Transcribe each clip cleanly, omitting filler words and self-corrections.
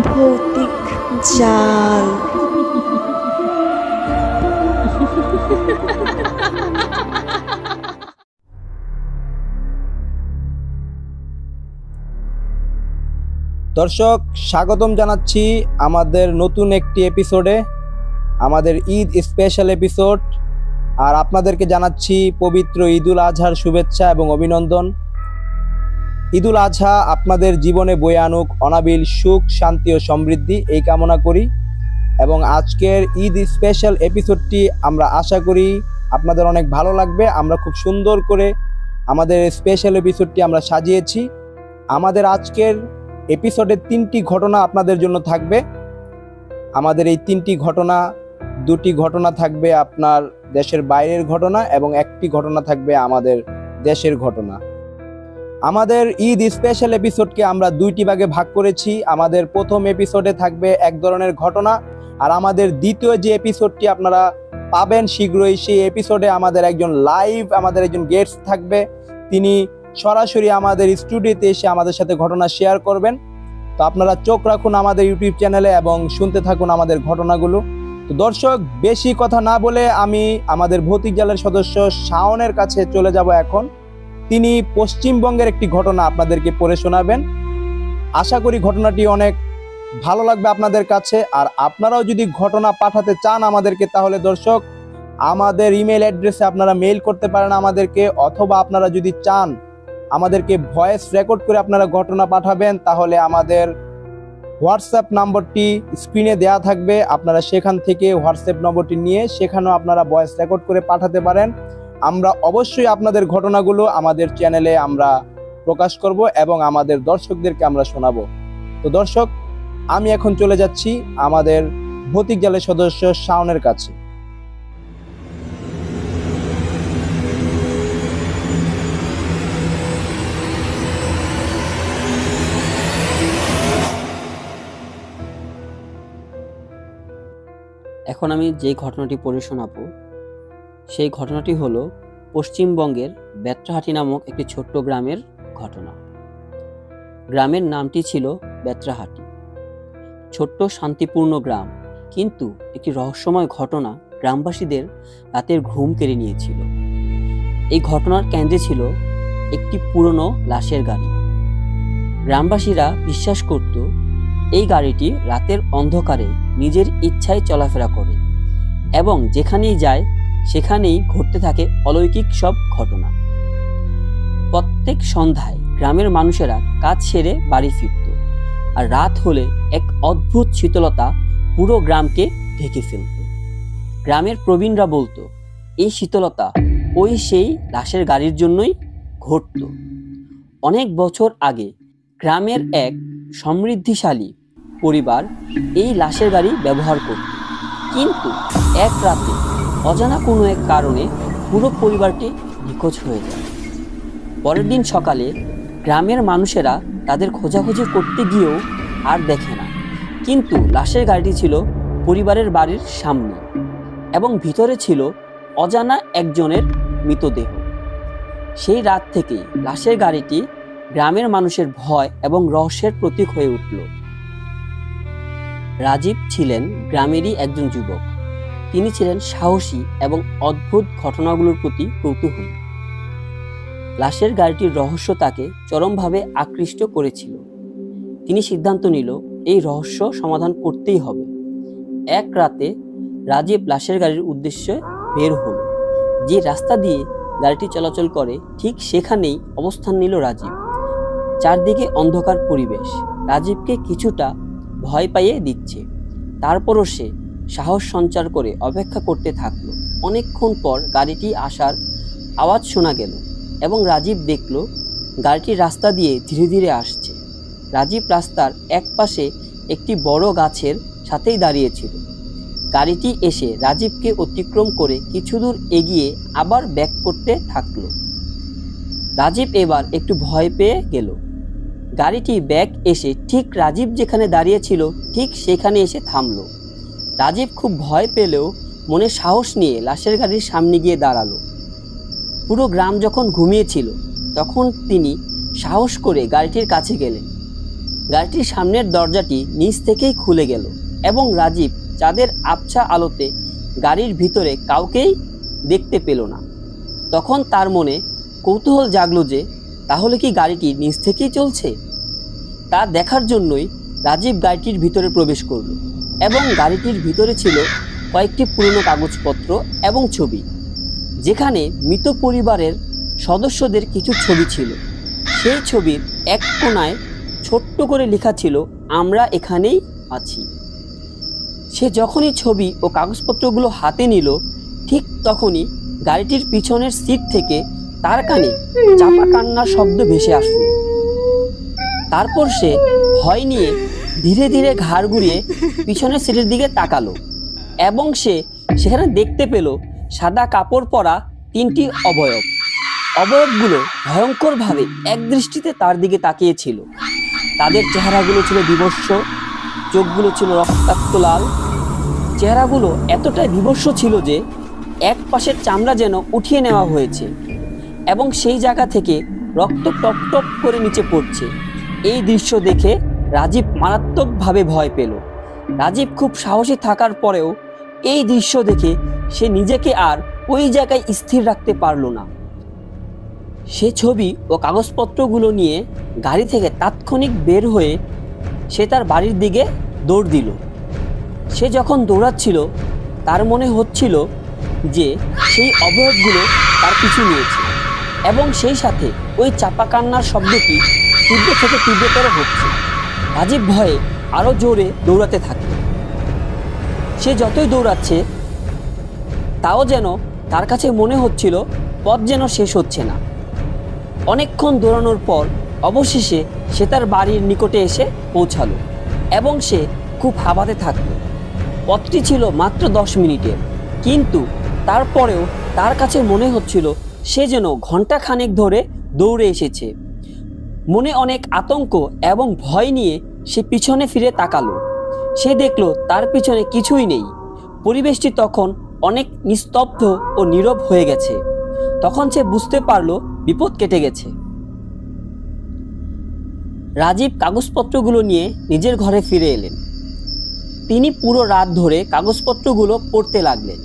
ভৌতিক জাল। দর্শক, স্বাগতম জানাচ্ছি আমাদের নতুন একটি এপিসোডে, আমাদের ঈদ স্পেশাল এপিসোড। আর আপনাদেরকে জানাচ্ছি পবিত্র ঈদুল আজহার শুভেচ্ছা এবং অভিনন্দন। ঈদুল আজহা আপনাদের জীবনে বয়ে আনুক অনাবিল সুখ, শান্তি ও সমৃদ্ধি, এই কামনা করি। এবং আজকের ঈদ স্পেশাল এপিসোডটি আমরা আশা করি আপনাদের অনেক ভালো লাগবে। আমরা খুব সুন্দর করে আমাদের স্পেশাল এপিসোডটি আমরা সাজিয়েছি। আমাদের আজকের এপিসোডে 3টি ঘটনা আপনাদের জন্য থাকবে। আমাদের এই 3টি ঘটনা, 2টি ঘটনা থাকবে আপনার দেশের বাইরের ঘটনা এবং 1টি ঘটনা থাকবে আমাদের দেশের ঘটনা। আমাদের ঈদ স্পেশাল এপিসোডকে আমরা 2টি ভাগে ভাগ করেছি। আমাদের প্রথম এপিসোডে থাকবে এক ধরনের ঘটনা, আর আমাদের দ্বিতীয় যে এপিসোডটি আপনারা পাবেন শীঘ্রই, সেই এপিসোডে আমাদের একজন গেস্ট থাকবে। তিনি সরাসরি আমাদের স্টুডিওতে এসে আমাদের সাথে ঘটনা শেয়ার করবেন। তো আপনারা চোখ রাখুন আমাদের ইউটিউব চ্যানেলে এবং শুনতে থাকুন আমাদের ঘটনাগুলো। তো দর্শক, বেশি কথা না বলে আমি আমাদের ভৌতিক জালের সদস্য শাওনের কাছে চলে যাব এখন। তিনি পশ্চিমবঙ্গের একটি ঘটনা আপনাদেরকে পড়ে শোনাবেন। আশা করি ঘটনাটি অনেক ভালো লাগবে আপনাদের কাছে। আর আপনারাও যদি ঘটনা পাঠাতে চান আমাদেরকে, তাহলে দর্শক আমাদের ইমেল অ্যাড্রেসে আপনারা মেইল করতে পারেন আমাদেরকে, অথবা আপনারা যদি চান আমাদেরকে ভয়েস রেকর্ড করে আপনারা ঘটনা পাঠাবেন, তাহলে আমাদের হোয়াটসঅ্যাপ নম্বরটি স্ক্রিনে দেয়া থাকবে। আপনারা সেখান থেকে হোয়াটসঅ্যাপ নম্বরটি নিয়ে সেখানেও আপনারা ভয়েস রেকর্ড করে পাঠাতে পারেন। আমরা অবশ্যই আপনাদের ঘটনাগুলো আমাদের চ্যানেলে আমরা প্রকাশ করব এবং আমাদের দর্শকদেরকে আমরা শোনাবো। তো দর্শক, আমি এখন চলে যাচ্ছি আমাদের ভৌতিক জালের সদস্য শাওনের কাছে। এখন আমি যে ঘটনাটি পড়ে শোনাবো সেই ঘটনাটি হলো পশ্চিমবঙ্গের বেত্রাহাটি নামক একটি ছোট্ট গ্রামের ঘটনা। গ্রামের নামটি ছিল বেত্রাহাটি। ছোট্ট শান্তিপূর্ণ গ্রাম, কিন্তু একটি রহস্যময় ঘটনা গ্রামবাসীদের রাতের ঘুম কেড়ে নিয়েছিল। এই ঘটনার কেন্দ্রে ছিল একটি পুরনো লাশের গাড়ি। গ্রামবাসীরা বিশ্বাস করত এই গাড়িটি রাতের অন্ধকারে নিজের ইচ্ছায় চলাফেরা করে এবং যেখানেই যায় সেখানেই ঘটতে থাকে অলৌকিক সব ঘটনা। প্রত্যেক সন্ধ্যায় গ্রামের মানুষেরা কাজ সেরে বাড়ি ফিরত, আর রাত হলে এক অদ্ভুত শীতলতা পুরো গ্রামকে ঢেকে ফেলত। গ্রামের প্রবীণরা বলতো এই শীতলতা ওই সেই লাশের গাড়ির জন্যই ঘটত। অনেক বছর আগে গ্রামের এক সমৃদ্ধিশালী পরিবার এই লাশের গাড়ি ব্যবহার করত, কিন্তু এক রাতে অজানা কোনো এক কারণে পুরো পরিবারটি নিখোঁজ হয়ে যায়। পরের দিন সকালে গ্রামের মানুষেরা তাদের খোঁজাখুঁজি করতে গিয়েও আর দেখে না, কিন্তু লাশের গাড়িটি ছিল পরিবারের বাড়ির সামনে এবং ভিতরে ছিল অজানা একজনের মৃতদেহ। সেই রাত থেকে লাশের গাড়িটি গ্রামের মানুষের ভয় এবং রহস্যের প্রতীক হয়ে উঠল। রাজীব ছিলেন গ্রামেরই একজন যুবক। তিনি ছিলেন সাহসী এবং অদ্ভুত ঘটনাগুলোর প্রতি কৌতূহলী। লাশের গাড়িটির রহস্য তাকে চরমভাবে আকৃষ্ট করেছিল। তিনি সিদ্ধান্ত নিল এই রহস্য সমাধান করতেই হবে। এক রাতে রাজীব লাশের গাড়ির উদ্দেশ্যে বের হলো। যে রাস্তা দিয়ে গাড়িটি চলাচল করে ঠিক সেখানেই অবস্থান নিল রাজীব। চারদিকে অন্ধকার পরিবেশ রাজীবকে কিছুটা ভয় পাইয়ে দিচ্ছে। তারপরও সে সাহস সঞ্চার করে অপেক্ষা করতে থাকলো। অনেকক্ষণ পর গাড়িটি আসার আওয়াজ শোনা গেল এবং রাজীব দেখল গাড়িটি রাস্তা দিয়ে ধীরে ধীরে আসছে। রাজীব রাস্তার এক পাশে একটি বড় গাছের সাথেই দাঁড়িয়েছিল। গাড়িটি এসে রাজীবকে অতিক্রম করে কিছু দূর এগিয়ে আবার ব্যাক করতে থাকলো। রাজীব এবার একটু ভয় পেয়ে গেল। গাড়িটি ব্যাক এসে ঠিক রাজীব যেখানে দাঁড়িয়েছিল ঠিক সেখানে এসে থামলো। রাজীব খুব ভয় পেলেও মনে সাহস নিয়ে লাশের গাড়ির সামনে গিয়ে দাঁড়ালো। পুরো গ্রাম যখন ঘুমিয়েছিল তখন তিনি সাহস করে গাড়িটির কাছে গেলেন। গাড়িটির সামনের দরজাটি নিচ থেকেই খুলে গেল এবং রাজীব চাঁদের আবছা আলোতে গাড়ির ভিতরে কাউকেই দেখতে পেল না। তখন তার মনে কৌতূহল জাগলো যে তাহলে কি গাড়িটি নিচ থেকেই চলছে। তা দেখার জন্যই রাজীব গাড়িটির ভিতরে প্রবেশ করল এবং গাড়িটির ভিতরে ছিল কয়েকটি পুরনো কাগজপত্র এবং ছবি, যেখানে মৃত পরিবারের সদস্যদের কিছু ছবি ছিল। সেই ছবির এক কোণায় ছোট্ট করে লেখা ছিল, আমরা এখানেই আছি। সে যখনই ছবি ও কাগজপত্রগুলো হাতে নিল, ঠিক তখনই গাড়িটির পিছনের সিট থেকে তার কানে চাপা কান্নার শব্দ ভেসে আসলো। তারপর সে ভয় নিয়ে ধীরে ধীরে ঘাড় ঘুরিয়ে পিছনের সিটের দিকে তাকালো এবং সে সেখানে দেখতে পেল সাদা কাপড় পরা তিনটি অবয়বগুলো ভয়ঙ্করভাবে এক দৃষ্টিতে তার দিকে তাকিয়েছিল। তাদের চেহারাগুলো ছিল বিবস্ত্র, চোখগুলো ছিল রক্তাক্ত লাল। চেহারাগুলো এতটাই বিবস্ত্র ছিল যে এক পাশের চামড়া যেন উঠিয়ে নেওয়া হয়েছে এবং সেই জায়গা থেকে রক্ত টপ টপ করে নিচে পড়ছে। এই দৃশ্য দেখে রাজীব মারাত্মকভাবে ভয় পেল। রাজীব খুব সাহসী থাকার পরেও এই দৃশ্য দেখে সে নিজেকে আর ওই জায়গায় স্থির রাখতে পারল না। সে ছবি ও কাগজপত্রগুলো নিয়ে গাড়ি থেকে তাৎক্ষণিক বের হয়ে সে তার বাড়ির দিকে দৌড় দিল। সে যখন দৌড়াচ্ছিল তার মনে হচ্ছিল যে সেই অবয়বগুলো তার পিছু নিয়েছে এবং সেই সাথে ওই চাপা কান্নার শব্দটি তীব্র থেকে তীব্রতর হচ্ছে। রাজীব ভয়ে আরো জোরে দৌড়াতে থাকে। সে যতই দৌড়াচ্ছে তাও যেন তার কাছে মনে হচ্ছিল পথ যেন শেষ হচ্ছে না। অনেকক্ষণ দৌড়ানোর পর অবশেষে সে তার বাড়ির নিকটে এসে পৌঁছালো এবং সে খুব হাঁপাতে থাকলো। পথটি ছিল মাত্র 10 মিনিটের, কিন্তু তারপরেও তার কাছে মনে হচ্ছিল সে যেন ঘন্টা খানেক ধরে দৌড়ে এসেছে। মনে অনেক আতঙ্ক এবং ভয় নিয়ে সে পিছনে ফিরে তাকালো। সে দেখলো তার পিছনে কিছুই নেই। পরিবেশটি তখন অনেক নিস্তব্ধ ও নীরব হয়ে গেছে। তখন সে বুঝতে পারলো বিপদ কেটে গেছে। রাজীব কাগজপত্রগুলো নিয়ে নিজের ঘরে ফিরে এলেন। তিনি পুরো রাত ধরে কাগজপত্রগুলো পড়তে লাগলেন।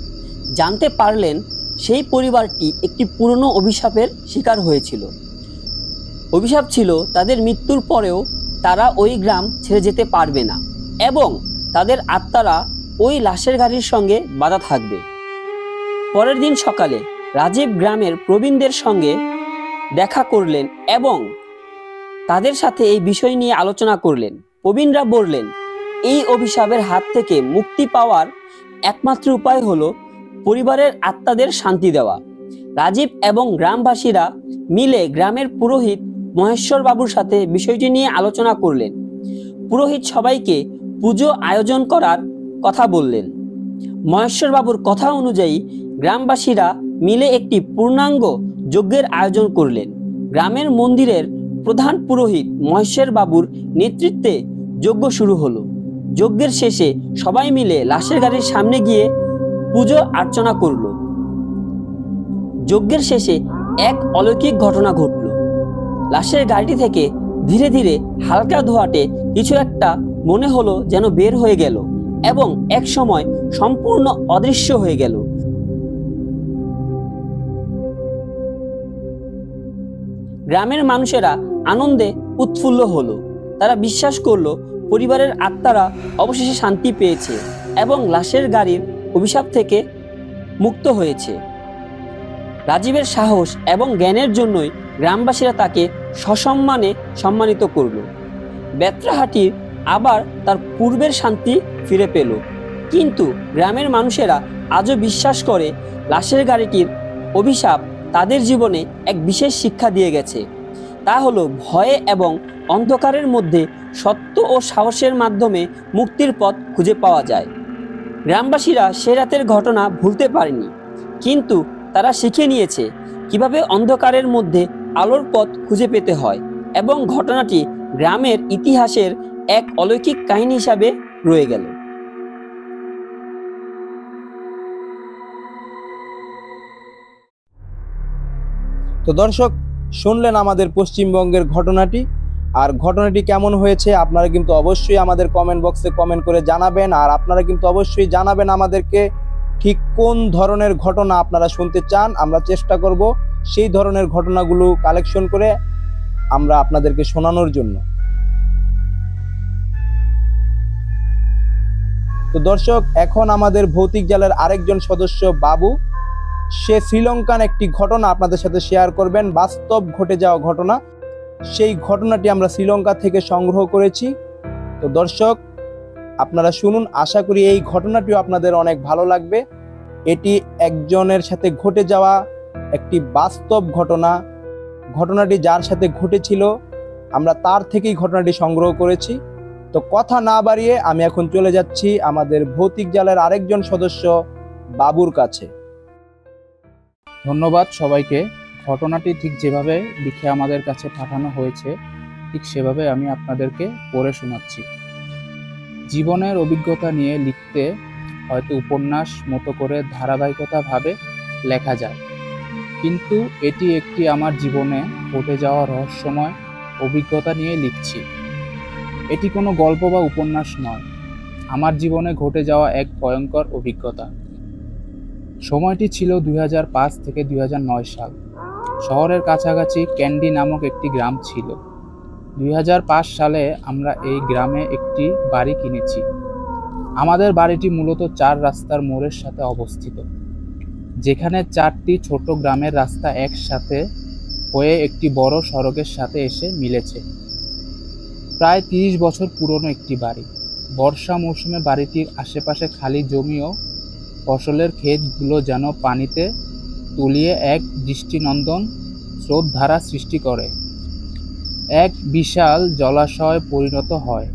জানতে পারলেন সেই পরিবারটি একটি পুরনো অভিশাপের শিকার হয়েছিল। অভিশাপ ছিল তাদের মৃত্যুর পরেও তারা ওই গ্রাম ছেড়ে যেতে পারবে না এবং তাদের আত্মারা ওই লাশের গাড়ির সঙ্গে বাঁধা থাকবে। পরের দিন সকালে রাজীব গ্রামের প্রবীণদের সঙ্গে দেখা করলেন এবং তাদের সাথে এই বিষয় নিয়ে আলোচনা করলেন। প্রবীণরা বললেন, এই অভিশাপের হাত থেকে মুক্তি পাওয়ার একমাত্র উপায় হলো পরিবারের আত্মাদের শান্তি দেওয়া। রাজীব এবং গ্রামবাসীরা মিলে গ্রামের পুরোহিত মহেশ্বর বাবুর সাথে বিষয়টি নিয়ে আলোচনা করলেন। পুরোহিত সবাইকে পুজো আয়োজন করার কথা বললেন। মহেশ্বর বাবুর কথা অনুযায়ী গ্রামবাসীরা মিলে একটি পূর্ণাঙ্গ যজ্ঞের আয়োজন করলেন। গ্রামের মন্দিরের প্রধান পুরোহিত মহেশ্বর বাবুর নেতৃত্বে যজ্ঞ শুরু হলো। যজ্ঞের শেষে সবাই মিলে লাশের গাড়ির সামনে গিয়ে পুজো অর্চনা করল। যজ্ঞের শেষে এক অলৌকিক ঘটনা ঘটল। লাশের গাড়িটি থেকে ধীরে ধীরে হালকা ধোঁয়াটে কিছু একটা মনে হলো যেন বের হয়ে গেল এবং এক সময় সম্পূর্ণ অদৃশ্য হয়ে গেল। গ্রামের মানুষেরা আনন্দে উৎফুল্ল হলো। তারা বিশ্বাস করলো পরিবারের আত্মারা অবশেষে শান্তি পেয়েছে এবং লাশের গাড়ির অভিশাপ থেকে মুক্ত হয়েছে। রাজীবের সাহস এবং জ্ঞানের জন্যই গ্রামবাসীরা তাকে সসম্মানে সম্মানিত করল। বেত্রাহাটির আবার তার পূর্বের শান্তি ফিরে পেল। কিন্তু গ্রামের মানুষেরা আজও বিশ্বাস করে লাশের গাড়িটির অভিশাপ তাদের জীবনে এক বিশেষ শিক্ষা দিয়ে গেছে। তা হলো ভয়ে এবং অন্ধকারের মধ্যে সত্য ও সাহসের মাধ্যমে মুক্তির পথ খুঁজে পাওয়া যায়। গ্রামবাসীরা সে রাতের ঘটনা ভুলতে পারেনি, কিন্তু তারা শিখে নিয়েছে কিভাবে অন্ধকারের মধ্যে আলোর পথ খুঁজে পেতে হয় এবং ঘটনাটি গ্রামের ইতিহাসের এক অলৌকিক কাহিনী হিসাবে রয়ে গেল। তো দর্শক, শুনলেন আমাদের পশ্চিমবঙ্গের ঘটনাটি। আর ঘটনাটি কেমন হয়েছে আপনারা কিন্তু অবশ্যই আমাদের কমেন্ট বক্সে কমেন্ট করে জানাবেন। আর আপনারা কিন্তু অবশ্যই জানাবেন আমাদেরকে ঠিক কোন ধরনের ঘটনা আপনারা শুনতে চান। আমরা চেষ্টা করব সেই ধরনের ঘটনাগুলো কালেকশন করে আমরা আপনাদেরকে শোনানোর জন্য। তো দর্শক, এখন আমাদের ভৌতিক জালের আরেকজন সদস্য বাবু, সে শ্রীলঙ্কান একটি ঘটনা আপনাদের সাথে শেয়ার করবেন, বাস্তব ঘটে যাওয়া ঘটনা। সেই ঘটনাটি আমরা শ্রীলঙ্কা থেকে সংগ্রহ করেছি। তো দর্শক, আপনারা শুনুন, আশা করি এই ঘটনাটিও আপনাদের অনেক ভালো লাগবে। এটি একজনের সাথে ঘটে যাওয়া একটি বাস্তব ঘটনা। ঘটনাটি যার সাথে ঘটেছিল আমরা তার থেকেই ঘটনাটি সংগ্রহ করেছি। তো কথা না বাড়িয়ে আমি এখন চলে যাচ্ছি আমাদের ভৌতিক জালের আরেকজন সদস্য বাবুর কাছে। ধন্যবাদ সবাইকে। ঘটনাটি ঠিক যেভাবে লিখে আমাদের কাছে পাঠানো হয়েছে ঠিক সেভাবে আমি আপনাদেরকে পড়ে শোনাচ্ছি। জীবনের অভিজ্ঞতা নিয়ে লিখতে হয়তো উপন্যাস মতো করে ধারাবাহিকতাভাবে লেখা যায়, কিন্তু এটি একটি আমার জীবনে ঘটে যাওয়া রহস্যময় অভিজ্ঞতা নিয়ে লিখছি। এটি কোনো গল্প বা উপন্যাস নয়, আমার জীবনে ঘটে যাওয়া এক ভয়ঙ্কর অভিজ্ঞতা। সময়টি ছিল 2005 থেকে 2009 সাল। শহরের কাছাকাছি ক্যান্ডি নামক একটি গ্রাম ছিল। 2005 সালে আমরা এই গ্রামে একটি বাড়ি কিনেছি। আমাদের বাড়িটি মূলত 4 রাস্তার মোড়ের সাথে অবস্থিত, যেখানে 4টি ছোট গ্রামের রাস্তা একসাথে হয়ে একটি বড় সড়কের সাথে এসে মিলেছে। প্রায় 30 বছর পুরনো একটি বাড়ি। বর্ষা মৌসুমে বাড়িটির আশেপাশে খালি জমি ও ফসলের ক্ষেতগুলো যেন পানিতে তলিয়ে এক দৃষ্টিনন্দন স্রোতধারা সৃষ্টি করে, এক বিশাল জলাশয় পরিণত হয়।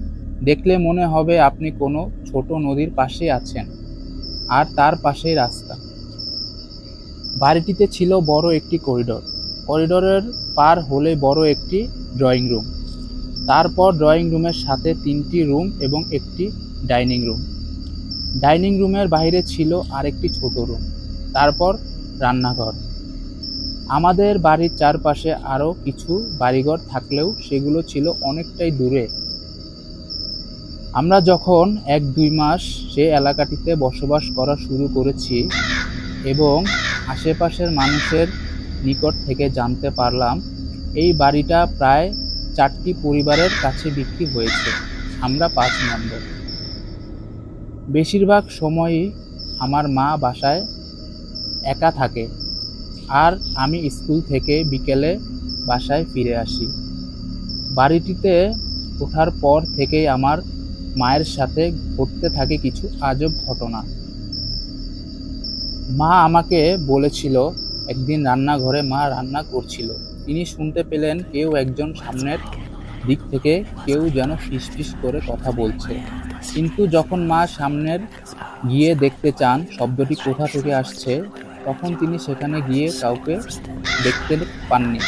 দেখলে মনে হবে আপনি কোনো ছোট নদীর পাশে আছেন, আর তার পাশেই রাস্তা। বাড়িটিতে ছিল বড় একটি করিডোর। করিডোরের পার হলে বড় একটি ড্রয়িং রুম, তারপর ড্রয়িং রুমের সাথে 3টি রুম এবং একটি ডাইনিং রুম। ডাইনিং রুমের বাইরে ছিল আরেকটি ছোট রুম, তারপর রান্নাঘর। আমাদের বাড়ির চারপাশে আরও কিছু বাড়িঘর থাকলেও সেগুলো ছিল অনেকটাই দূরে। আমরা যখন 1-2 মাস সে এলাকাটিতে বসবাস করা শুরু করেছি এবং আশেপাশের মানুষের নিকট থেকে জানতে পারলাম এই বাড়িটা প্রায় 4টি পরিবারের কাছে বিক্রি হয়েছে। আমরা 5 নম্বর। বেশিরভাগ সময়ই আমার মা বাসায় একা থাকে, আর আমি স্কুল থেকে বিকেলে বাসায় ফিরে আসি। বাড়িটিতে ওঠার পর থেকেই আমার মায়ের সাথে ঘটতে থাকে কিছু আজব ঘটনা। মা আমাকে বলেছিল একদিন রান্নাঘরে মা রান্না করছিল, তিনি শুনতে পেলেন কেউ একজন সামনের দিক থেকে কেউ যেন ফিসফিস করে কথা বলছে। কিন্তু যখন মা সামনের গিয়ে দেখতে চান শব্দটি কোথা থেকে আসছে, তখন তিনি সেখানে গিয়ে কাউকে দেখতে পাননি।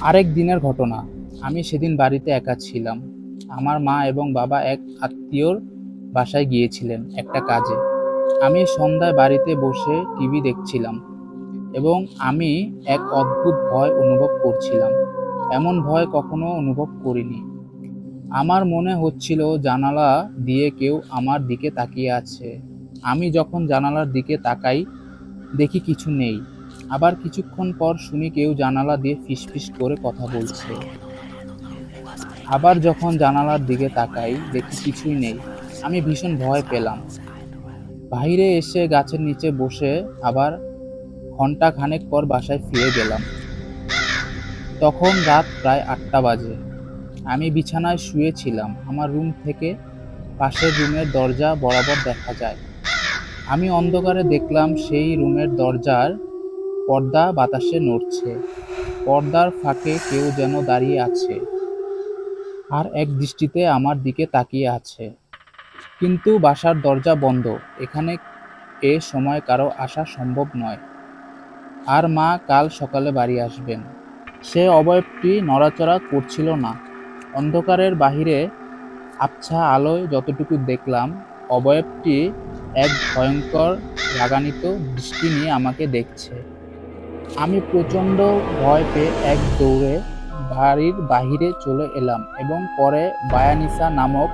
আরেক দিনের ঘটনা, আমি সেদিন বাড়িতে একা ছিলাম। আমার মা এবং বাবা এক আত্মীয়র বাসায় গিয়েছিলেন একটা কাজে। আমি সন্ধ্যায় বাড়িতে বসে টিভি দেখছিলাম এবং আমি এক অদ্ভুত ভয় অনুভব করছিলাম। এমন ভয় কখনো অনুভব করিনি। আমার মনে হচ্ছিল জানালা দিয়ে কেউ আমার দিকে তাকিয়ে আছে। আমি যখন জানালার দিকে তাকাই দেখি কিছু নেই, আবার কিছুক্ষণ পর শুনি কেউ জানালা দিয়ে ফিসফিস করে কথা বলছে। আবার যখন জানালার দিকে তাকাই দেখি কিছুই নেই। আমি ভীষণ ভয় পেলাম। বাইরে এসে গাছের নিচে বসে আবার ঘন্টা খানেক পর বাসায় ফিরে গেলাম। তখন রাত প্রায় 8টা বাজে। আমি বিছানায় শুয়েছিলাম। আমার রুম থেকে পাশের রুমের দরজা বরাবর দেখা যায়। আমি অন্ধকারে দেখলাম সেই রুমের দরজার পর্দা বাতাসে নড়ছে। পর্দার ফাঁকে কেউ যেন দাঁড়িয়ে আছে আর এক দৃষ্টিতে আমার দিকে তাকিয়ে আছে। কিন্তু বাসার দরজা বন্ধ। এখানে এ সময় কারো আসা সম্ভব নয়। আর মা কাল সকালে বাড়ি আসবেন। সে অবয়বটি নড়াচড়া করছিল না। অন্ধকারের বাহিরে আবছা আলোয় যতটুকু দেখলাম, অবয়বটি এক ভয়ঙ্কর রাগান্বিত দৃষ্টি নিয়ে আমাকে দেখছে। আমি প্রচণ্ড ভয় পেয়ে এক দৌড়ে বাড়ির বাহিরে চলে এলাম এবং পরে বায়ানিসা নামক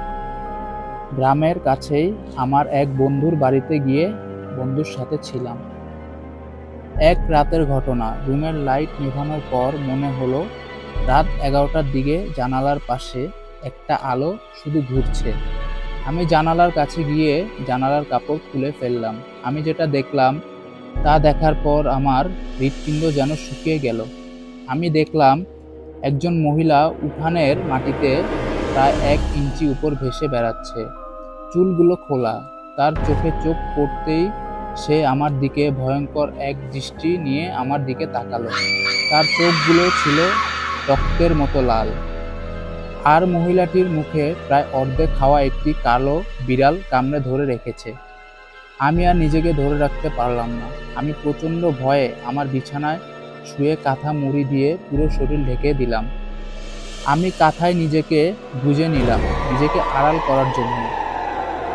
গ্রামের কাছেই আমার এক বন্ধুর বাড়িতে গিয়ে বন্ধুর সাথে ছিলাম। এক রাতের ঘটনা। রুমের লাইট নিভানোর পর মনে হলো রাত 11টার দিকে জানালার পাশে একটা আলো শুধু ঘুরছে। আমি জানালার কাছে গিয়ে জানালার কাপড় খুলে ফেললাম। আমি যেটা দেখলাম তা দেখার পর আমার হৃৎপিণ্ড যেন শুকিয়ে গেল। আমি দেখলাম একজন মহিলা উঠানের মাটিতে প্রায় 1 ইঞ্চি উপর ভেসে বেড়াচ্ছে। চুলগুলো খোলা। তার চোখে চোখ পড়তেই সে আমার দিকে ভয়ঙ্কর এক দৃষ্টি নিয়ে আমার দিকে তাকালো। তার চোখগুলো ছিল রক্তের মতো লাল। আর মহিলাটির মুখে প্রায় অর্ধেক খাওয়া একটি কালো বিড়াল কামড়ে ধরে রেখেছে। আমি আর নিজেকে ধরে রাখতে পারলাম না। আমি প্রচণ্ড ভয়ে আমার বিছানায় শুয়ে কাঁথা মুড়ি দিয়ে পুরো শরীর ঢেকে দিলাম। আমি কাঁথায় নিজেকে গুজে নিলাম, নিজেকে আড়াল করার জন্য।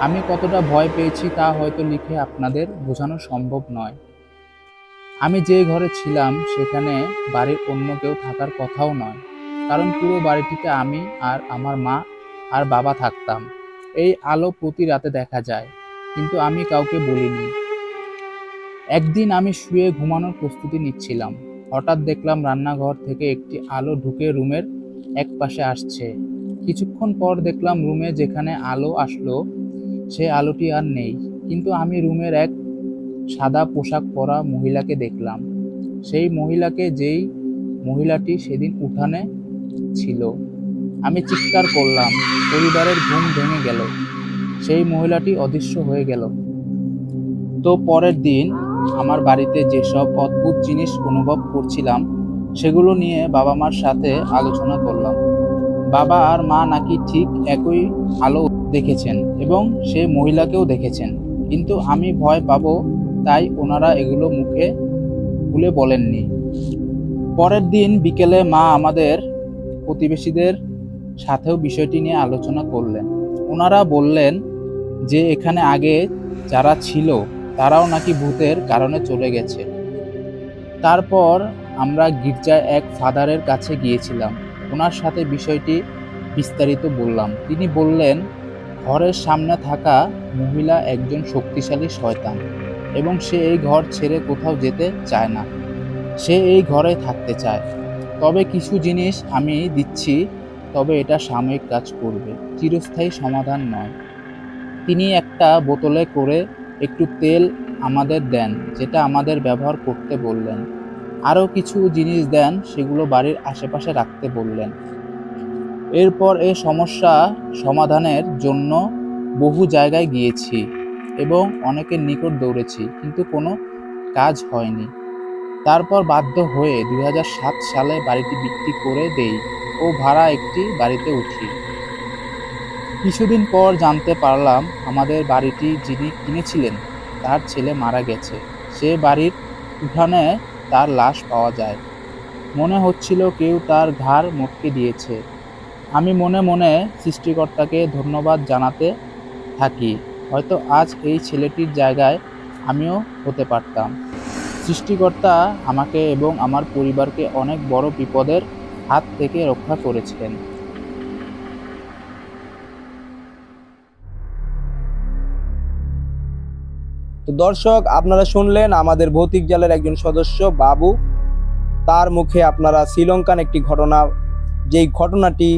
আমি কতটা ভয় পেয়েছি তা হয়তো লিখে আপনাদের বোঝানো সম্ভব নয়। আমি যে ঘরে ছিলাম সেখানে বাড়ির অন্য কেউ থাকার কথাও নয়, কারণ পুরো বাড়িটিতে আমি আর আমার মা আর বাবা থাকতাম। এই আলো প্রতি রাতে দেখা যায়, কিন্তু আমি কাউকে বলিনি। একদিন আমি শুয়ে ঘুমানোর প্রস্তুতি নিচ্ছিলাম। হঠাৎ দেখলাম রান্নাঘর থেকে একটি আলো ঢুকে রুমের এক পাশে আসছে। কিছুক্ষণ পর দেখলাম রুমে যেখানে আলো আসলো সে আলোটি আর নেই, কিন্তু আমি রুমের এক সাদা পোশাক পরা মহিলাকে দেখলাম। সেই মহিলাকে, যেই মহিলাটি সেদিন উঠানে ছিল। আমি চিৎকার করলাম। পরিবারের ঘুম ভেঙে গেল। সেই মহিলাটি অদৃশ্য হয়ে গেল। তো পরের দিন আমার বাড়িতে যেসব অদ্ভুত জিনিস অনুভব করছিলাম সেগুলো নিয়ে বাবা মার সাথে আলোচনা করলাম। বাবা আর মা নাকি ঠিক একই আলো দেখেছেন এবং সে মহিলাকেও দেখেছেন, কিন্তু আমি ভয় পাবো তাই ওনারা এগুলো মুখে খুলে বলেননি। পরের দিন বিকেলে মা আমাদের প্রতিবেশীদের সাথেও বিষয়টি নিয়ে আলোচনা করলেন। ওনারা বললেন যে এখানে আগে যারা ছিল তারাও নাকি ভূতের কারণে চলে গেছে। তারপর আমরা গির্জায় এক ফাদারের কাছে গিয়েছিলাম। ওনার সাথে বিষয়টি বিস্তারিত বললাম। তিনি বললেন ঘরের সামনে থাকা মহিলা একজন শক্তিশালী শয়তান এবং সে এই ঘর ছেড়ে কোথাও যেতে চায় না। সে এই ঘরে থাকতে চায়। তবে কিছু জিনিস আমি দিচ্ছি, তবে এটা সাময়িক কাজ করবে, চিরস্থায়ী সমাধান নয়। তিনি একটা বোতলে করে একটু তেল আমাদের দেন, যেটা আমাদের ব্যবহার করতে বললেন। আরও কিছু জিনিস দেন, সেগুলো বাড়ির আশেপাশে রাখতে বললেন। এরপর এই সমস্যা সমাধানের জন্য বহু জায়গায় গিয়েছি এবং অনেকের নিকট দৌড়েছি, কিন্তু কোনো কাজ হয়নি। তারপর বাধ্য হয়ে 2007 সালে বাড়িটি বিক্রি করে দেই ও ভাড়া একটি বাড়িতে উঠি। কিছুদিন পর জানতে পারলাম আমাদের বাড়িটি যিনি কিনেছিলেন তার ছেলে মারা গেছে। সে বাড়ির উঠানে তার লাশ পাওয়া যায়। মনে হচ্ছিল কেউ তার ঘাড় মটকে দিয়েছে। আমি মনে মনে সৃষ্টিকর্তাকে ধন্যবাদ জানাতে থাকি। হয়তো আজ এই ছেলেটির জায়গায় আমিও হতে পারতাম। সৃষ্টিকর্তা আমাকে এবং আমার পরিবারকে অনেক বড় বিপদের হাত থেকে রক্ষা করেছেন। তো দর্শক, আপনারা শুনলেন আমাদের ভৌতিক জালের একজন সদস্য বাবু, তার মুখে আপনারা শ্রীলঙ্কান একটি ঘটনা, যেই ঘটনাটি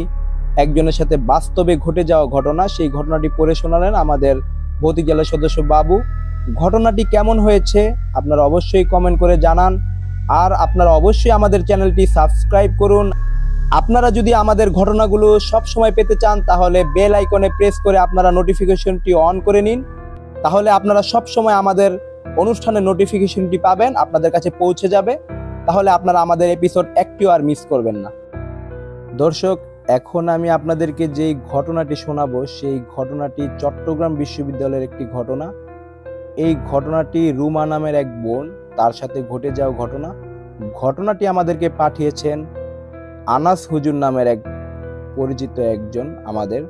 একজনের সাথে বাস্তবে ঘটে যাওয়া ঘটনা, সেই ঘটনাটি পড়ে শোনালেন আমাদের ভৌতিক জালের সদস্য বাবু। ঘটনাটি কেমন হয়েছে আপনারা অবশ্যই কমেন্ট করে জানান, আর আপনারা অবশ্যই আমাদের চ্যানেলটি সাবস্ক্রাইব করুন। আপনারা যদি আমাদের ঘটনাগুলো সব সময় পেতে চান তাহলে বেল আইকনে প্রেস করে আপনারা নোটিফিকেশনটি অন করে নিন, তাহলে আপনারা সব সময় আমাদের অনুষ্ঠানের নোটিফিকেশনটি পাবেন, আপনাদের কাছে পৌঁছে যাবে। তাহলে আপনারা আমাদের এপিসোড একটিও আর মিস করবেন না। দর্শক, এখন আমি আপনাদেরকে যেই ঘটনাটি শোনাবো সেই ঘটনাটি চট্টগ্রাম বিশ্ববিদ্যালয়ের একটি ঘটনা। এই ঘটনাটি রুমা নামের এক বোন, তার সাথে ঘটে যাওয়া ঘটনা। ঘটনাটি আমাদেরকে পাঠিয়েছেন আনাস হুজুর নামের এক পরিচিত একজন আমাদের।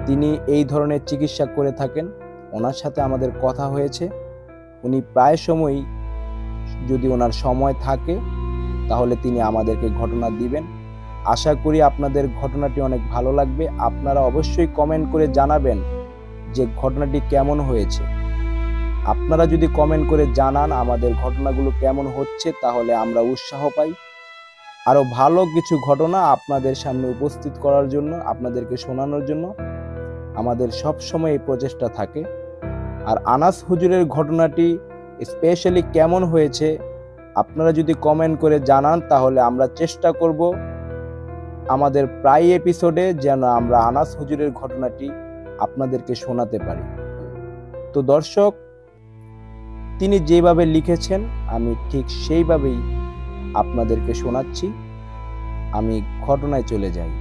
তিনি এই ধরনের চিকিৎসা করে থাকেন। ওনার সাথে আমাদের কথা হয়েছে। উনি প্রায় সময়ই, যদি ওনার সময় থাকে তাহলে তিনি আমাদেরকে ঘটনা দিবেন। আশা করি আপনাদের ঘটনাটি অনেক ভালো লাগবে। আপনারা অবশ্যই কমেন্ট করে জানাবেন যে ঘটনাটি কেমন হয়েছে। আপনারা যদি কমেন্ট করে জানান আমাদের ঘটনাগুলো কেমন হচ্ছে, তাহলে আমরা উৎসাহ পাই আরো ভালো কিছু ঘটনা আপনাদের সামনে উপস্থিত করার জন্য, আপনাদেরকে শোনানোর জন্য। আমাদের সব সময় এই প্রচেষ্টা থাকে। আর আনাস হুজুরের ঘটনাটি স্পেশালি কেমন হয়েছে আপনারা যদি কমেন্ট করে জানান, তাহলে আমরা চেষ্টা করব আমাদের প্রায় এপিসোডে যেন আমরা আনাস হুজুরের ঘটনাটি আপনাদেরকে শোনাতে পারি। তো দর্শক, তিনি যেভাবে লিখেছেন আমি ঠিক সেইভাবেই আপনাদেরকে শোনাচ্ছি। আমি ঘটনায় চলে যাই।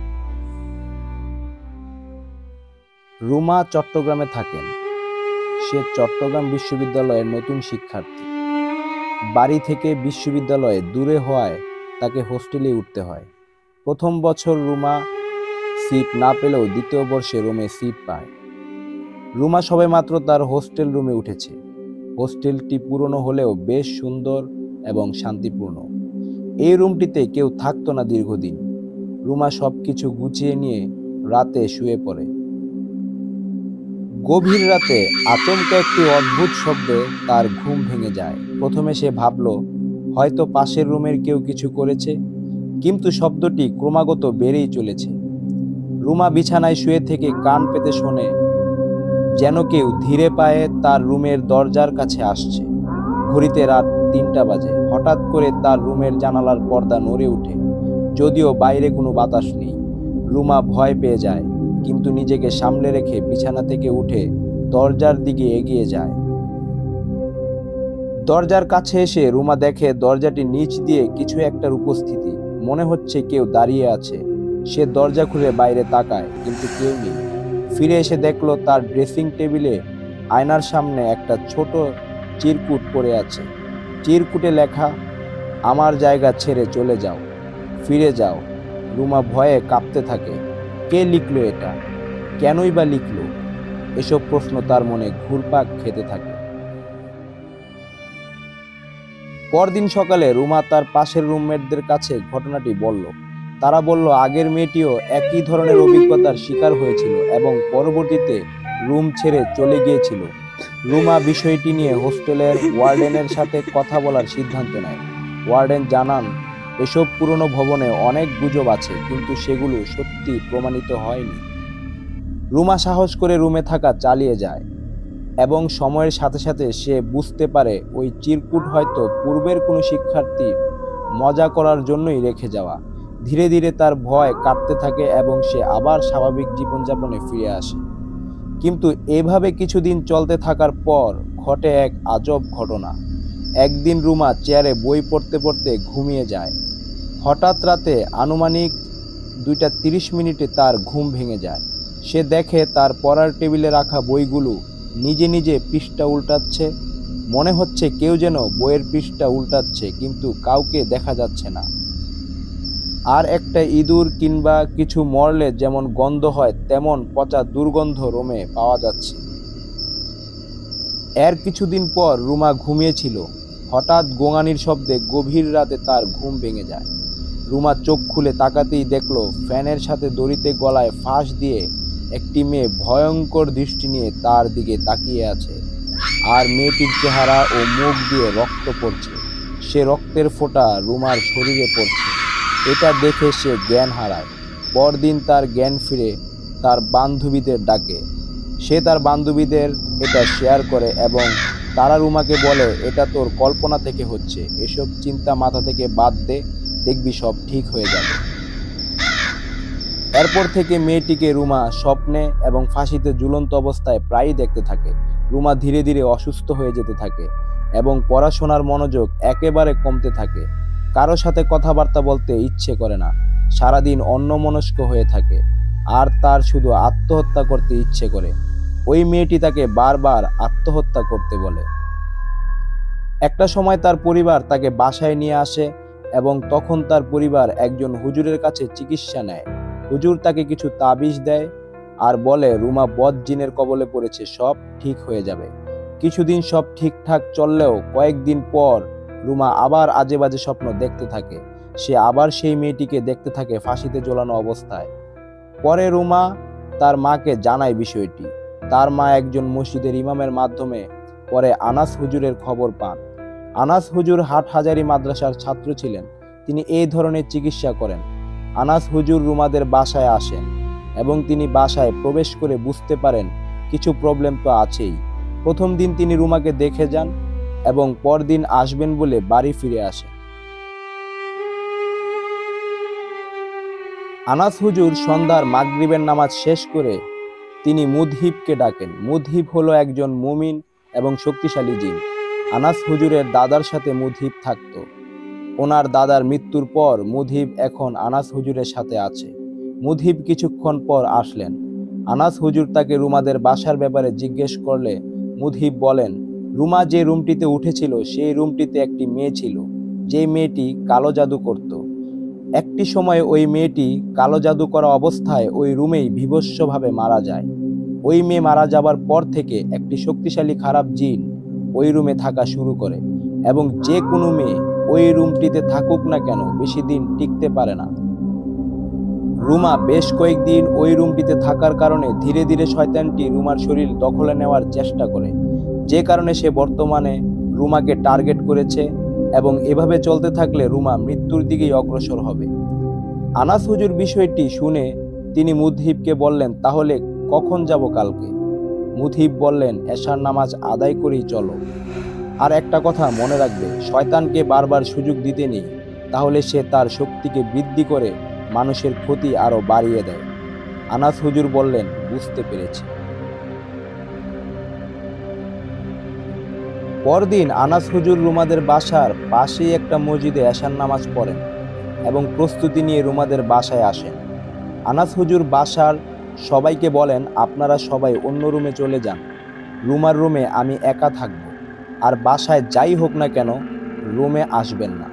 রুমা চট্টগ্রামে থাকেন। সে চট্টগ্রাম বিশ্ববিদ্যালয়ের নতুন শিক্ষার্থী। বাড়ি থেকে বিশ্ববিদ্যালয়ে দূরে হওয়ায় তাকে হোস্টেলে উঠতে হয়। প্রথম বছর রুমা সিট না পেলেও দ্বিতীয় বর্ষে রুমে সিট পায়। রুমা সবেমাত্র তার হোস্টেল রুমে উঠেছে। হোস্টেলটি পুরনো হলেও বেশ সুন্দর এবং শান্তিপূর্ণ। এই রুমটিতে কেউ থাকতো না দীর্ঘদিন। রুমা সবকিছু গুছিয়ে নিয়ে রাতে শুয়ে পড়ে। গভীর রাতে আচমকা একটি অদ্ভুত শব্দে তার ঘুম ভেঙে যায়। প্রথমে সে ভাবল হয়তো পাশের রুমের কেউ কিছু করেছে, কিন্তু শব্দটি ক্রমাগত বেড়েই চলেছে। রুমা বিছানায় শুয়ে থেকে কান পেতে শোনে যেন কেউ ধীরে পায়ে তার রুমের দরজার কাছে আসছে। ঘড়িতে রাত 3টা বাজে। হঠাৎ করে তার রুমের জানালার পর্দা নড়ে ওঠে, যদিও বাইরে কোনো বাতাস নেই। রুমা ভয় পেয়ে যায়, কিন্তু নিজেকে সামলে রেখে বিছানা থেকে উঠে দরজার দিকে এগিয়ে যায়। দরজার কাছে এসে রুমা দেখে দরজাটির নিচ দিয়ে কিছু একটার উপস্থিতি। মনে হচ্ছে কেউ দাঁড়িয়ে আছে। সে দরজা খুলে বাইরে তাকায়, কিন্তু কেউ নেই। ফিরে এসে দেখলো তার ড্রেসিং টেবিলে আয়নার সামনে একটা ছোট চিরকুট পড়ে আছে। চিরকুটে লেখা, আমার জায়গা ছেড়ে চলে যাও, ফিরে যাও। রুমা ভয়ে কাঁপতে থাকে। কে লিখলো এটা? কেনই বা লিখলো? এসব প্রশ্ন তার মনে ঘুরপাক খেতে থাকে। পরদিন সকালে রুমা তার পাশের রুমমেটদের কাছে ঘটনাটি বলল। তারা বলল আগের মেয়েটিও একই ধরনের অভিজ্ঞতার শিকার হয়েছিল এবং পরবর্তীতে রুম ছেড়ে চলে গিয়েছিল। রুমা বিষয়টি নিয়ে হোস্টেলের ওয়ার্ডেনের সাথে কথা বলার সিদ্ধান্ত নেয়। ওয়ার্ডেন জানান এসব পুরনো ভবনে অনেক গুজব আছে, কিন্তু সেগুলো সত্যি প্রমাণিত হয়নি। রুমা সাহস করে রুমে থাকা চালিয়ে যায় এবং সময়ের সাথে সাথে সে বুঝতে পারে ওই চিরকুট হয়তো পূর্বের কোনো শিক্ষার্থী মজা করার জন্যই রেখে যাওয়া। ধীরে ধীরে তার ভয় কাটতে থাকে এবং সে আবার স্বাভাবিক জীবনযাপনে ফিরে আসে। কিন্তু এভাবে কিছুদিন চলতে থাকার পর ঘটে এক আজব ঘটনা। একদিন রুমা চেয়ারে বই পড়তে পড়তে ঘুমিয়ে যায়। হঠাৎ রাতে আনুমানিক 2:30 তার ঘুম ভেঙে যায়। সে দেখে তার পড়ার টেবিলে রাখা বইগুলো নিজে নিজে পৃষ্ঠা উল্টাচ্ছে। মনে হচ্ছে কেউ যেন বইয়ের পৃষ্ঠা উল্টাচ্ছে, কিন্তু কাউকে দেখা যাচ্ছে না। আর একটা ইঁদুর কিংবা কিছু মরলে যেমন গন্ধ হয়, তেমন পচা দুর্গন্ধ রুমে পাওয়া যাচ্ছে। এর কিছুদিন পর রুমা ঘুমিয়েছিল। হঠাৎ গোঙানির শব্দে গভীর রাতে তার ঘুম ভেঙে যায়। রুমা চোখ খুলে তাকাতেই দেখলো ফ্যানের সাথে দড়িতে গলায় ফাঁস দিয়ে একটি মেয়ে ভয়ঙ্কর দৃষ্টি নিয়ে তার দিকে তাকিয়ে আছে। আর মেয়েটির চেহারা ও মুখ দিয়ে রক্ত পড়ছে। সে রক্তের ফোঁটা রুমার শরীরে পড়ছে। এটা দেখে সে জ্ঞান হারায়। পরদিন তার জ্ঞান ফিরে তার বান্ধবীদের ডাকে। সে তার বান্ধবীদের এটা শেয়ার করে এবং তারা রুমাকে বলে এটা তোর কল্পনা থেকে হচ্ছে, এসব চিন্তা মাথা থেকে বাদ দে, দেখবি সব ঠিক হয়ে যাবে। এরপর থেকে মেয়েটিকে রুমা স্বপ্নে এবং ফাঁসিতে ঝুলন্ত অবস্থায় প্রায়ই দেখতে থাকে। রুমা ধীরে ধীরে অসুস্থ হয়ে যেতে থাকে এবং পড়াশোনার মনোযোগ একেবারে কমতে থাকে। কারো সাথে কথাবার্তা বলতে ইচ্ছে করে না। সারাদিন অন্যমনস্ক হয়ে থাকে আর তার শুধু আত্মহত্যা করতে ইচ্ছে করে। ওই মেয়েটি তাকে বারবার আত্মহত্যা করতে বলে। একটা সময় তার পরিবার তাকে বাসায় নিয়ে আসে এবং তখন তার পরিবার একজন হুজুরের কাছে চিকিৎসা নেয়। হুজুর তাকে কিছু তাবিজ দেয় আর বলে রুমা বদ জিনের কবলে পড়েছে, সব ঠিক হয়ে যাবে। কিছুদিন সব ঠিকঠাক চললেও কয়েকদিন পর রুমা আবার আজে বাজে স্বপ্ন দেখতে থাকে। সে আবার সেই মেয়েটিকে দেখতে থাকে ফাঁসিতে ঝোলানো অবস্থায়। পরে রুমা তার মাকে জানায় বিষয়টি। তার মা একজন মসজিদের ইমামের মাধ্যমে পরে আনাস হুজুরের খবর পান। আনাস হুজুর হাটহাজারী মাদ্রাসার ছাত্র ছিলেন। তিনি এই ধরনের চিকিৎসা করেন। আনাস হুজুর রুমাদের বাসায় আসেন এবং তিনি বাসায় প্রবেশ করে বুঝতে পারেন কিছু প্রবলেম তো আছেই। প্রথম দিন তিনি রুমাকে দেখে যান এবং পরদিন আসবেন বলে বাড়ি ফিরে আসেন। আনাস হুজুর সন্ধ্যার মাগরিবের নামাজ শেষ করে তিনি মুদহিবকে ডাকেন। মুদহিব হলো একজন মুমিন এবং শক্তিশালী জিন। আনাস হুজুরের দাদার সাথে মুদহিব থাকত। ওনার দাদার মৃত্যুর পর মুদহিব এখন আনাস হুজুরের সাথে আছে। মুদহিব কিছুক্ষণ পর আসলেন। আনাস হুজুর তাকে রুমাদের বাসার ব্যাপারে জিজ্ঞেস করলে মুদহিব বলেন, রুমা যে রুমটিতে উঠেছিল সেই রুমটিতে একটি মেয়ে ছিল, যে মেয়েটি কালো জাদু করত। একটি সময় ওই মেয়েটি কালো জাদু করা অবস্থায় ওই রুমেই বিভৎসভাবে মারা যায়। ওই মেয়ে মারা যাবার পর থেকে একটি শক্তিশালী খারাপ জিন ওই রুমে থাকা শুরু করে এবং যে কোনো মেয়ে ওই রুমটিতে থাকুক না কেন বেশি দিন টিকতে পারে না। রুমা বেশ কয়েকদিন ওই রুমটিতে থাকার কারণে ধীরে ধীরে শয়তানটি রুমার শরীর দখলে নেওয়ার চেষ্টা করে, যে কারণে সে বর্তমানে রুমাকে টার্গেট করেছে এবং এভাবে চলতে থাকলে রুমা মৃত্যুর দিকেই অগ্রসর হবে। আনাস হুজুর বিষয়টি শুনে তিনি মুদহিবকে বললেন, তাহলে কখন যাব কালকে? মুদহিব বললেন, এশার নামাজ আদায় করেই চলো। আর একটা কথা মনে রাখবে, শয়তানকে বারবার সুযোগ দিতে নেই, তাহলে সে তার শক্তিকে বৃদ্ধি করে মানুষের ক্ষতি আরো বাড়িয়ে দেয়। আনাস হুজুর বললেন, বুঝতে পেরেছি। পরদিন আনাস হুজুর রুমাদের বাসার পাশেই একটা মসজিদে এশার নামাজ পড়েন এবং প্রস্তুতি নিয়ে রুমাদের বাসায় আসেন। আনাস হুজুর বাসার সবাইকে বলেন, আপনারা সবাই অন্য রুমে চলে যান, রুমার রুমে আমি একা থাকব, আর বাসায় যাই হোক না কেন রুমে আসবেন না।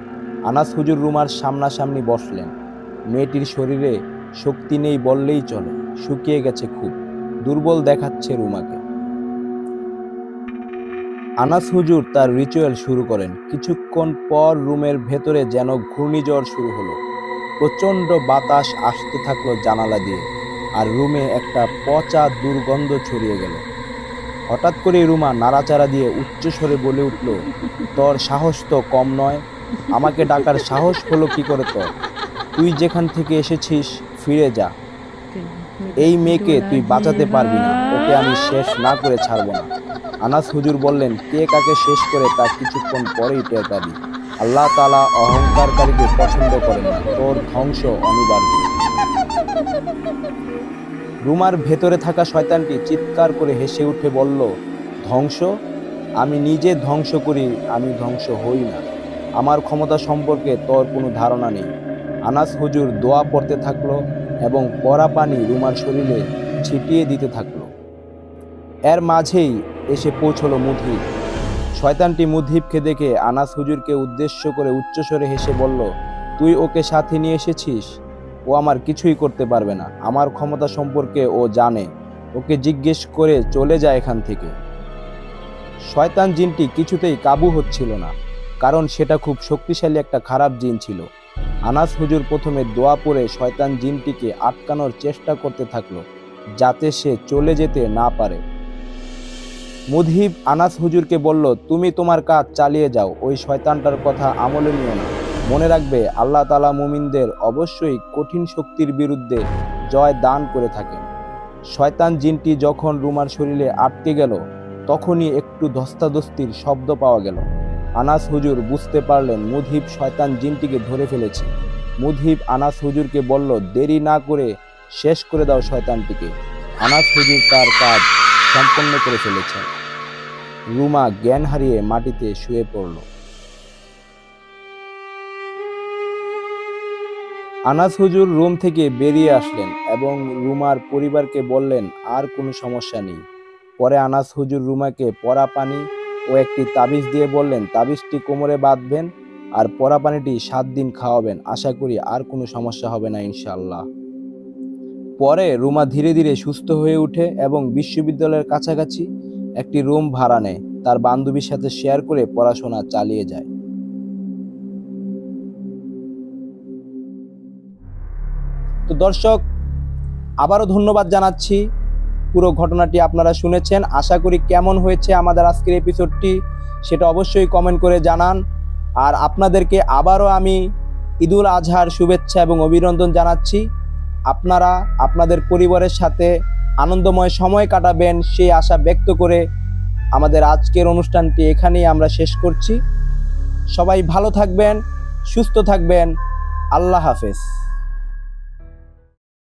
আনাস হুজুর রুমার সামনাসামনি বসলেন। মেয়েটির শরীরে শক্তি নেই বললেই চলে, শুকিয়ে গেছে, খুব দুর্বল দেখাচ্ছে রুমাকে। আনাস হুজুর তার রিচুয়াল শুরু করেন। কিছুক্ষণ পর রুমের ভেতরে যেন ঘূর্ণিঝড় শুরু হলো। প্রচণ্ড বাতাস আসতে থাকলো জানালা দিয়ে, আর রুমে একটা পচা দুর্গন্ধ ছড়িয়ে গেল। হঠাৎ করে রুমা নাড়াচাড়া দিয়ে উচ্চস্বরে বলে উঠল, তোর সাহস তো কম নয়, আমাকে ডাকার সাহস হলো কি করে তোর? তুই যেখান থেকে এসেছিস ফিরে যা। এই মেয়েকে তুই বাঁচাতে পারবি না, ওকে আমি শেষ না করে ছাড়বো না। আনাস হুজুর বললেন, কে কাকে শেষ করে তা কিছুক্ষণ পরেই টের পাবি। আল্লাহ তাআলা অহংকারকারীকে পছন্দ করেন না, তোর ধ্বংস অনিবার্য। রুমার ভেতরে থাকা শয়তানটি চিৎকার করে হেসে উঠে বলল, ধ্বংস? আমি নিজে ধ্বংস করি, আমি ধ্বংস হই না। আমার ক্ষমতা সম্পর্কে তোর কোনো ধারণা নেই। আনাস হুজুর দোয়া পড়তে থাকলো এবং পড়া পানি রুমার শরীরে ছিটিয়ে দিতে থাকলো। এর মাঝেই এসে পৌঁছলো মুদহিব। শয়তানটি মুদহিবকে দেখে আনাস হুজুরকে উদ্দেশ্য করে উচ্চস্বরে হেসে বলল, তুই ওকে সাথে নিয়ে এসেছিস? ও আমার কিছুই করতে পারবে না, আমার ক্ষমতা সম্পর্কে ও জানে, ওকে জিজ্ঞেস করে চলে যায় এখান থেকে। শয়তান জিনটি কিছুতেই কাবু হচ্ছিল না, কারণ সেটা খুব শক্তিশালী একটা খারাপ জিন ছিল। আনাস হুজুর প্রথমে দোয়া পড়ে শয়তান জিনটিকে আটকানোর চেষ্টা করতে থাকলো, যাতে সে চলে যেতে না পারে। মুদহিব আনাস হুজুরকে বলল, তুমি তোমার কাজ চালিয়ে যাও, ওই শয়তানটার কথা আমলে নিও না। মনে রাখবে, আল্লাহ তাআলা মুমিনদের অবশ্যই কঠিন শক্তির বিরুদ্ধে জয় দান করে থাকেন। শয়তান জিনটি যখন রুমার শরীরে আটকে গেল, তখনই একটু ধস্তাধস্তির শব্দ পাওয়া গেল। আনাস হুজুর বুঝতে পারলেন মুদহিব শয়তান জিনটিকে ধরে ফেলেছে। মুদহিব আনাস হুজুরকে বলল, দেরি না করে শেষ করে দাও শয়তানটিকে। আনাস হুজুর তার কাজ সম্পন্ন করে ফেলেছেন। রুমা জ্ঞান হারিয়ে মাটিতে শুয়ে পড়ল। আনাস হুজুর রুম থেকে বেরিয়ে আসলেন এবং রুমার পরিবারকে বললেন, আর কোনো সমস্যা নেই। পরে আনাস হুজুর রুমাকে পরা পানি ও একটি তাবিজ দিয়ে বললেন, তাবিজটি কোমরে বাঁধবেন আর পরা পানিটি 7 দিন খাওয়াবেন, আশা করি আর কোনো সমস্যা হবে না ইনশাআল্লাহ। পরে রুমা ধীরে ধীরে সুস্থ হয়ে ওঠে এবং বিশ্ববিদ্যালয়ের কাছাকাছি একটি রুম ভাড়া নেয়, তার বান্ধবীর সাথে শেয়ার করে পড়াশোনা চালিয়ে যায়। তো দর্শক, আবারও ধন্যবাদ জানাচ্ছি। পুরো ঘটনাটি আপনারা শুনেছেন, আশা করি কেমন হয়েছে আমাদের আজকের এপিসোডটি সেটা অবশ্যই কমেন্ট করে জানান। আর আপনাদেরকে আবারও আমি ঈদুল আজহার শুভেচ্ছা এবং অভিনন্দন জানাচ্ছি। আপনারা আপনাদের পরিবারের সাথে আনন্দময় সময় কাটাবেন সেই আশা ব্যক্ত করে আমাদের আজকের অনুষ্ঠানটি এখানেই আমরা শেষ করছি। সবাই ভালো থাকবেন, সুস্থ থাকবেন। আল্লাহ হাফেজ।